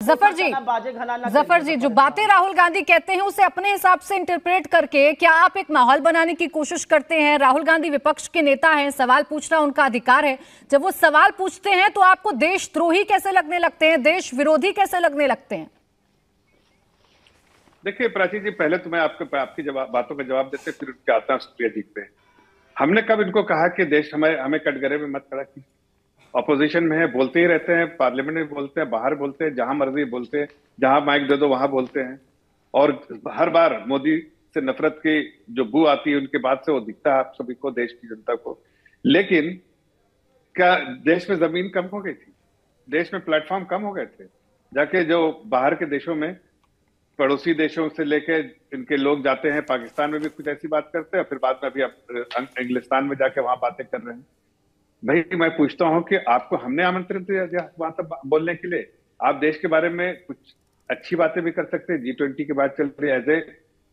जफर जी जो बातें राहुल गांधी कहते हैं उसे अपने हिसाब से इंटरप्रेट करके क्या आप एक माहौल बनाने की कोशिश करते हैं? राहुल गांधी विपक्ष के नेता हैं, सवाल पूछना उनका अधिकार है। जब वो सवाल पूछते हैं तो आपको देशद्रोही कैसे लगने लगते हैं, देश विरोधी कैसे लगने लगते हैं? देखिए प्राची जी, पहले तो मैं आपकी बातों का जवाब देते फिर उसके आता हूं सुप्रिया जी पे। हमने कब इनको कहा कि देश हमें कटघरे में मत खड़ा कीजिए? ऑपोजिशन में है, बोलते ही रहते हैं, पार्लियामेंट में बोलते हैं, बाहर बोलते हैं, जहां मर्जी बोलते हैं, जहां माइक दे दो वहां बोलते हैं। और हर बार मोदी से नफरत की जो बू आती है उनके बाद से वो दिखता है आप सभी को, देश की जनता को। लेकिन क्या देश में जमीन कम हो गई थी? देश में प्लेटफॉर्म कम हो गए थे? जाके जो बाहर के देशों में, पड़ोसी देशों से लेके इनके लोग जाते हैं, पाकिस्तान में भी कुछ ऐसी बात करते हैं, फिर बाद में अभी इंग्लिस्तान में जाके वहां बातें कर रहे हैं। भाई मैं पूछता हूं कि आपको हमने आमंत्रण दिया वहां तक बोलने के लिए? आप देश के बारे में कुछ अच्छी बातें भी कर सकते हैं। G20 की बात चल रही है, as a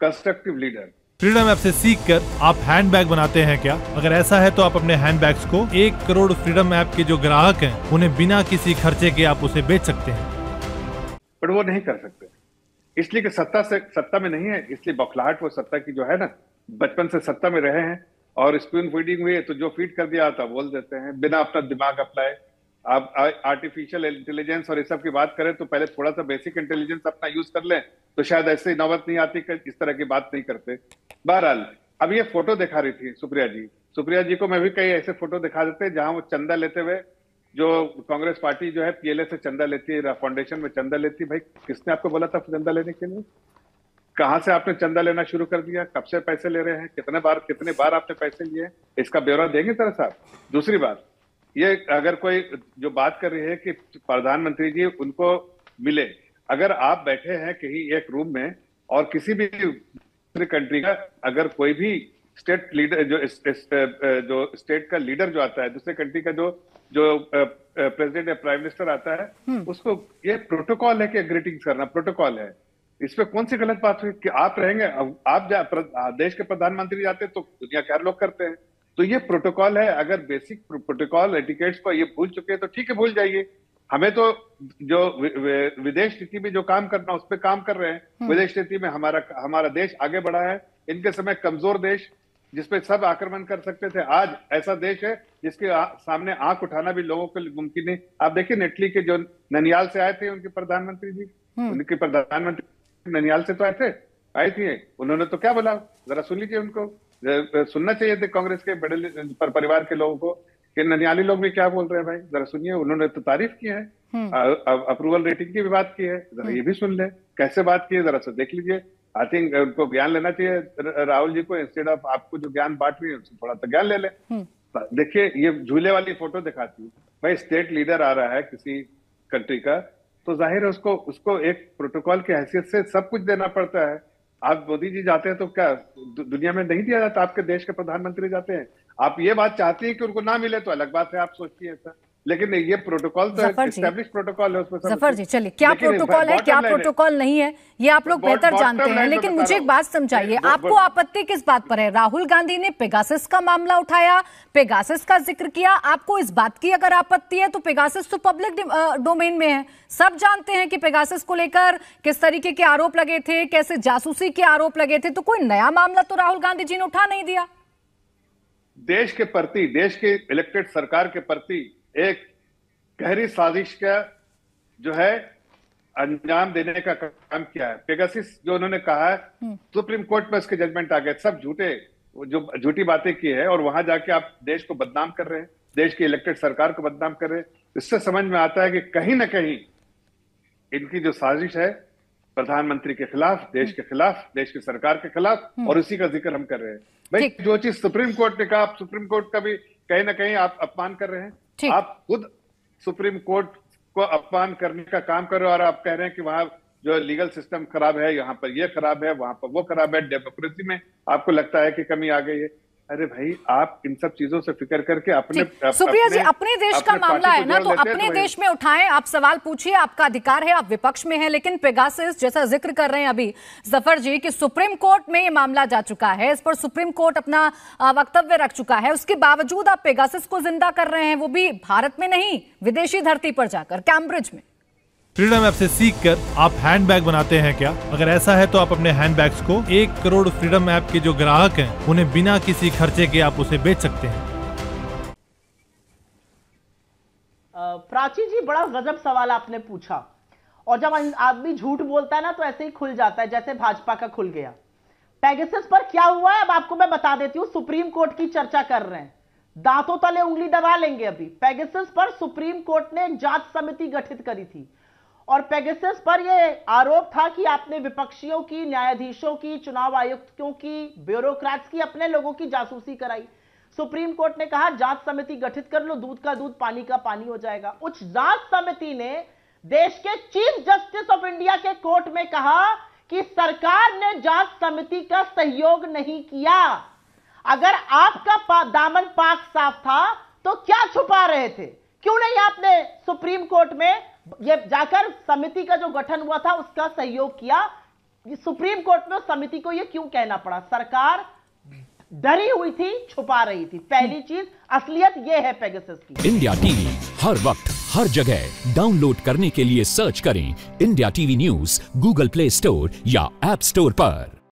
constructive leader. Freedom app से सीखकर आप हैंडबैग बनाते हैं क्या? अगर ऐसा है तो आप अपने हैंडबैग्स को 1 करोड़ फ्रीडम ऐप के जो ग्राहक हैं उन्हें बिना किसी खर्चे के आप उसे बेच सकते हैं। पर वो नहीं कर सकते, इसलिए कि सत्ता में नहीं है, इसलिए बौखलाहट वो सत्ता की जो है ना, बचपन से सत्ता में रहे हैं और स्पून फीडिंग हुई है तो जो फीड कर दिया था बोल देते हैं बिना अपना दिमाग अप्लाई। आप आर्टिफिशियल इंटेलिजेंस और इस सब की बात करें तो पहले थोड़ा सा बेसिक इंटेलिजेंस अपना यूज कर लें तो शायद ऐसे नौबत नहीं आती कि इस तरह की बात नहीं करते। बहरहाल अब ये फोटो दिखा रही थी सुप्रिया जी को मैं भी कई ऐसे फोटो दिखा देते हैं जहां वो चंदा लेते हुए, जो कांग्रेस पार्टी जो है पीएलए से चंदा लेती है, फाउंडेशन में चंदा लेती है। भाई किसने आपको बोला था चंदा लेने के लिए? कहां से आपने चंदा लेना शुरू कर दिया? कब से पैसे ले रहे हैं? कितने बार आपने पैसे लिए? इसका ब्यौरा देंगे सर साहब? दूसरी बात, ये अगर कोई जो बात कर रही है कि प्रधानमंत्री जी उनको मिले, अगर आप बैठे हैं कहीं एक रूम में और किसी भी दूसरी कंट्री का अगर कोई भी स्टेट लीडर जो स्टेट का लीडर जो आता है, दूसरे कंट्री का जो प्रेसिडेंट या प्राइम मिनिस्टर आता है, उसको ये प्रोटोकॉल है कि ग्रीटिंग्स करना प्रोटोकॉल है। इसमें कौन सी गलत बात हुई कि आप रहेंगे, आप देश के प्रधानमंत्री जाते तो दुनिया के हर लोग करते हैं, तो ये प्रोटोकॉल है। अगर बेसिक प्रोटोकॉल एटिकेट्स को ये भूल चुके हैं तो ठीक है, भूल जाइए। हमें तो जो विदेश नीति में जो काम करना उस पर काम कर रहे हैं। विदेश नीति में हमारा देश आगे बढ़ा है। इनके समय कमजोर देश जिसपे सब आक्रमण कर सकते थे, आज ऐसा देश है जिसके सामने आंख उठाना भी लोगों के लिए मुमकिन है। आप देखिए नेटली के जो ननियाल से आए थे उनके प्रधानमंत्री जी, उनके प्रधानमंत्री ननियाल से तो आई थी, उन्होंने तो क्या बोला जरा सुन लीजिए। उनको सुनना चाहिए थे कांग्रेस के बड़े परिवार के लोगों को कि ननियाली लोग भी क्या बोल रहे हैं। भाई जरा सुनिए, उन्होंने तो तारीफ की है, अप्रूवल रेटिंग की भी बात की है, जरा ये भी सुन ले कैसे बात की है, जरा सा देख लीजिए। आई थिंक उनको ज्ञान लेना चाहिए राहुल जी को, इंस्टेड ऑफ आपको जो ज्ञान बांट रही है उससे थोड़ा सा ज्ञान ले ले। देखिए ये झूले वाली फोटो दिखाती है। भाई स्टेट लीडर आ रहा है किसी कंट्री का तो जाहिर है उसको एक प्रोटोकॉल की हैसियत से सब कुछ देना पड़ता है। आप मोदी जी जाते हैं तो क्या दुनिया में नहीं दिया जाता? आपके देश के प्रधानमंत्री जाते हैं, आप ये बात चाहती है कि उनको ना मिले तो अलग बात है, आप सोचती है ऐसा, लेकिन ये प्रोटोकॉल तो एस्टैब्लिश प्रोटोकॉल है उसमें। जफर जी चलिए, क्या प्रोटोकॉल है क्या प्रोटोकॉल नहीं है ये आप लोग बेहतर जानते हैं, लेकिन मुझे एक बात समझाइए, आपको आपत्ति किस बात पर है? राहुल गांधी ने पेगासस का मामला उठाया, पेगासस का जिक्र किया, आपको इस बात की अगर आपत्ति है तो पेगासस तो पब्लिक डोमेन में है, सब जानते हैं कि पेगासस को लेकर किस तरीके के आरोप लगे थे, कैसे जासूसी के आरोप लगे थे, तो कोई नया मामला तो राहुल गांधी जी ने उठा नहीं दिया। देश के प्रति, देश के इलेक्टेड सरकार के प्रति एक गहरी साजिश का जो है अंजाम देने का काम किया है। पेगासस जो उन्होंने कहा है, सुप्रीम कोर्ट में उसके जजमेंट आ गए, सब झूठी बातें की है और वहां जाके आप देश को बदनाम कर रहे हैं, देश की इलेक्टेड सरकार को बदनाम कर रहे हैं। इससे समझ में आता है कि कहीं ना कहीं इनकी जो साजिश है प्रधानमंत्री के खिलाफ, देश के खिलाफ, देश की सरकार के खिलाफ, और उसी का जिक्र हम कर रहे हैं। भाई जो चीज सुप्रीम कोर्ट ने कहा, आप सुप्रीम कोर्ट का भी कहीं ना कहीं आप अपमान कर रहे हैं। आप खुद सुप्रीम कोर्ट को अपमान करने का काम कर रहे हो और आप कह रहे हैं कि वहां जो लीगल सिस्टम खराब है, यहाँ पर ये खराब है, वहां पर वो खराब है, डेमोक्रेसी में आपको लगता है कि कमी आ गई है। अरे भाई आप इन सब चीजों से फिक्र करके अपने सुप्रिया जी अपने देश का मामला है ना, तो अपने देश में उठाएं, आप सवाल पूछिए, आपका अधिकार है, आप विपक्ष में हैं। लेकिन पेगासस जैसा जिक्र कर रहे हैं अभी जफर जी कि सुप्रीम कोर्ट में ये मामला जा चुका है, इस पर सुप्रीम कोर्ट अपना वक्तव्य रख चुका है, उसके बावजूद आप पेगासस को जिंदा कर रहे हैं, वो भी भारत में नहीं, विदेशी धरती पर जाकर, कैम्ब्रिज में। फ्रीडम ऐप से सीखकर आप हैंडबैग बनाते हैं क्या? अगर ऐसा है तो आप अपने हैंडबैग्स को 1 करोड़ फ्रीडम ऐप के जो ग्राहक हैं उन्हें बिना किसी खर्चे के आप उसे बेच सकते हैं। प्राची जी, बड़ा गजब सवाल आपने पूछा। और जब आदमी झूठ बोलता है ना तो ऐसे ही खुल जाता है, जैसे भाजपा का खुल गया। पेगासस पर क्या हुआ है अब आपको मैं बता देती हूं। सुप्रीम कोर्ट की चर्चा कर रहे हैं, दांतों तले उंगली दबा लेंगे। अभी पेगासस पर सुप्रीम कोर्ट ने एक जांच समिति गठित करी थी और पेगासस पर यह आरोप था कि आपने विपक्षियों की, न्यायाधीशों की, चुनाव आयुक्तों की, ब्यूरोक्रेट्स की, अपने लोगों की जासूसी कराई। सुप्रीम कोर्ट ने कहा जांच समिति गठित कर लो, दूध का दूध पानी का पानी हो जाएगा। उस जांच समिति ने देश के चीफ जस्टिस ऑफ इंडिया के कोर्ट में कहा कि सरकार ने जांच समिति का सहयोग नहीं किया। अगर आपका दामन पाक साफ था तो क्या छुपा रहे थे? क्यों नहीं आपने सुप्रीम कोर्ट में ये जाकर समिति का जो गठन हुआ था उसका सहयोग किया? सुप्रीम कोर्ट में उस समिति को ये क्यों कहना पड़ा? सरकार डरी हुई थी, छुपा रही थी। पहली चीज, असलियत ये है पेगासस की। इंडिया टीवी हर वक्त हर जगह डाउनलोड करने के लिए सर्च करें India TV news Google play store या ऐप स्टोर पर।